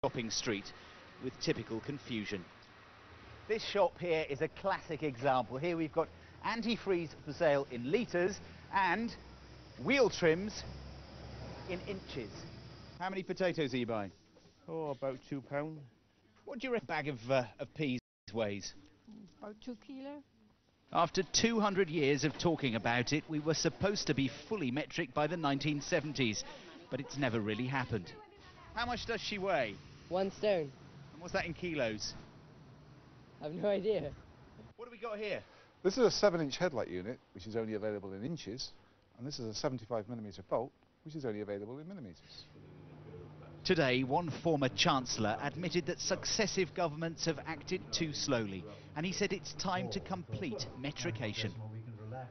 shopping street with typical confusion. This shop here is a classic example. Here we've got antifreeze for sale in litres and wheel trims in inches. How many potatoes are you buying? Oh, about £2. What do you reckon a bag of peas weighs? About 2 kilos. After 200 years of talking about it, we were supposed to be fully metric by the 1970s, but it's never really happened. How much does she weigh? 1 stone. And what's that in kilos? I've no idea. What do we got here? This is a 7-inch headlight unit, which is only available in inches, and this is a 75mm bolt, which is only available in millimetres. Today, one former Chancellor admitted that successive governments have acted too slowly, and he said it's time to complete metrication.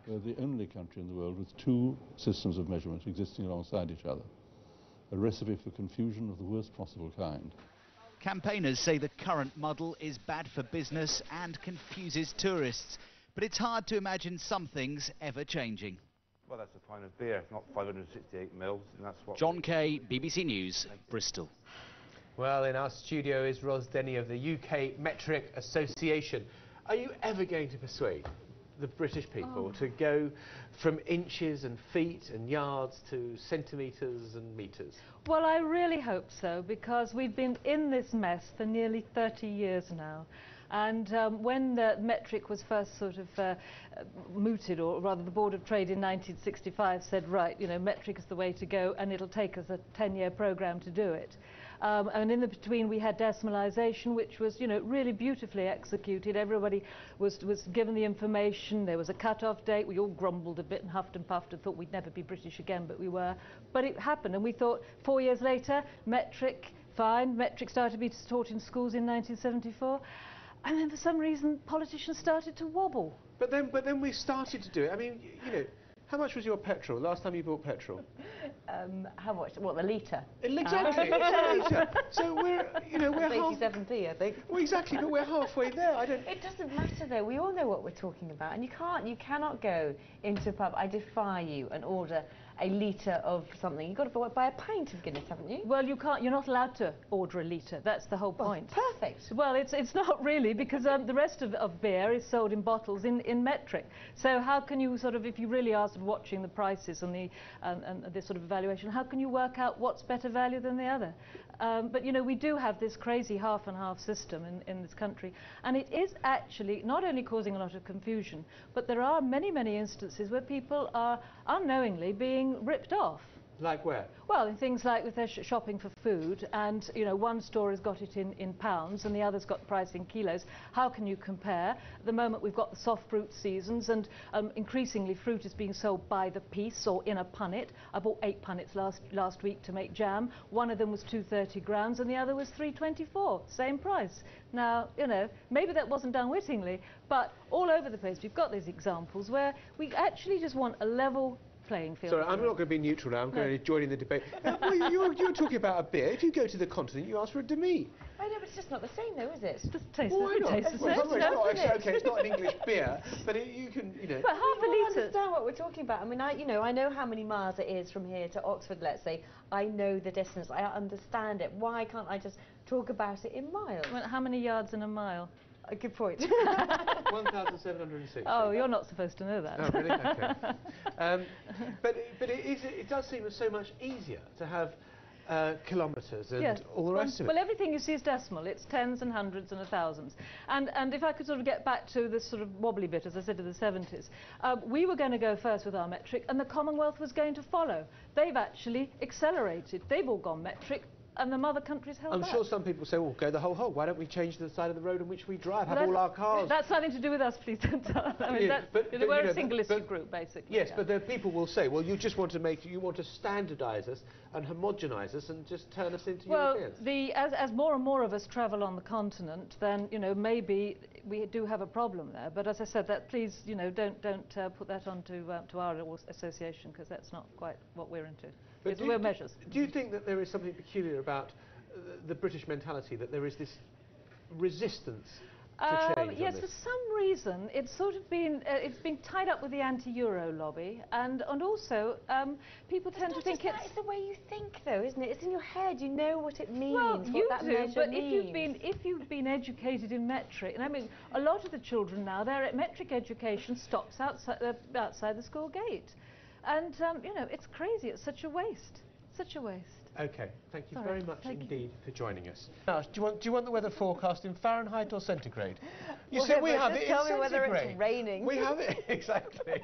We're the only country in the world with 2 systems of measurement existing alongside each other. A recipe for confusion of the worst possible kind. Campaigners say the current model is bad for business and confuses tourists, but it's hard to imagine some things ever changing. Well, that's a pint of beer, not 568 mils, and that's what... John Kay, BBC News, Bristol. Well, in our studio is Roz Denny of the UK Metric Association. Are you ever going to persuade the British people to go from inches and feet and yards to centimetres and metres? Well, I really hope so, because we've been in this mess for nearly 30 years now. And when the metric was first sort of mooted, or rather the Board of Trade in 1965 said, right, you know, metric is the way to go, and it'll take us a 10-year programme to do it. And in the between we had decimalisation, which was, you know, really beautifully executed. Everybody was given the information. There was a cut-off date. We all grumbled a bit and huffed and puffed and thought we'd never be British again, but we were. But it happened, and we thought 4 years later, metric, fine. Metric started to be taught in schools in 1974. And then for some reason politicians started to wobble. But then we started to do it. I mean, you know, how much was your petrol last time you bought petrol? How much? What, the litre? Exactly, a litre. So we're 87p, I think. Well, exactly, but we're halfway there. It doesn't matter though. We all know what we're talking about, and you cannot go into a pub. I defy you and order a litre of something. You've got to buy a pint of Guinness, haven't you? Well, you can't. You're not allowed to order a litre. That's the whole point. Perfect. Well, it's not really, because the rest of beer is sold in bottles in metric. So how can you sort of, if you really are sort of watching the prices and this sort of evaluation, how can you work out what's better value than the other? But you know, we do have this crazy half and half system in this country, and it is actually not only causing a lot of confusion, but there are many instances where people are unknowingly being ripped off. Like where? Well, in things like with their shopping for food, and you know, one store has got it in pounds and the other's got the price in kilos. How can you compare? At the moment we've got the soft fruit seasons, and increasingly fruit is being sold by the piece or in a punnet. I bought 8 punnets last week to make jam. One of them was 230 grams and the other was 324, same price. Now, you know, maybe that wasn't done wittingly, but all over the place we've got these examples where we actually just want a level playing field. Sorry, I'm not going to be neutral now. I'm going to join in the debate. Well, you're talking about a beer. If you go to the continent, you ask for a demi. I know, but it's just not the same, though, is it? It just tastes Why not? the Well, same. Okay, it's not an English beer, but you can, you know. But half a I litre. understand what we're talking about. I mean, I know how many miles it is from here to Oxford, let's say. I know the distance. I understand it. Why can't I just talk about it in miles? Well, how many yards in a mile? A good point. 1,760. Oh, you're not supposed to know that. Oh, really? Okay. But it does seem so much easier to have kilometres and all the rest of it. Well, everything you see is decimal. It's tens and hundreds and thousands. And if I could sort of get back to this sort of wobbly bit, as I said, in the 70s, we were going to go first with our metric, and the Commonwealth was going to follow. They've actually accelerated. They've all gone metric, and the mother countries held back. I'm sure some people say, well, go the whole hog. Why don't we change the side of the road on which we drive, have all our cars? That's nothing to do with us, please don't tell us. I mean, we're a single issue group, basically. Yes, but the people will say, well, you just want to standardise us and homogenise us and just turn us into Europeans. Well, as more and more of us travel on the continent, then, you know, maybe we do have a problem there. But as I said, that please, you know, don't put that onto to our association, because that's not quite what we're into. We're measures. Do you think that there is something peculiar about the British mentality, that there is this resistance to change Yes, on for this? some reason it's sort of been it's been tied up with the anti-Euro lobby, and also people tend to think It's the way you think, though, isn't it? It's in your head. You know what it means. well, what you that do, measure but means. if you've been educated in metric, and I mean a lot of the children now, their metric education stops outside the school gate, and you know, it's crazy. It's such a waste. Such a waste. Okay, thank you Sorry, very much thank you. indeed for joining us. Now, do you want the weather forecast in Fahrenheit or centigrade? You Well, said we but have just it in tell me whether it's centigrade. raining. We have it exactly.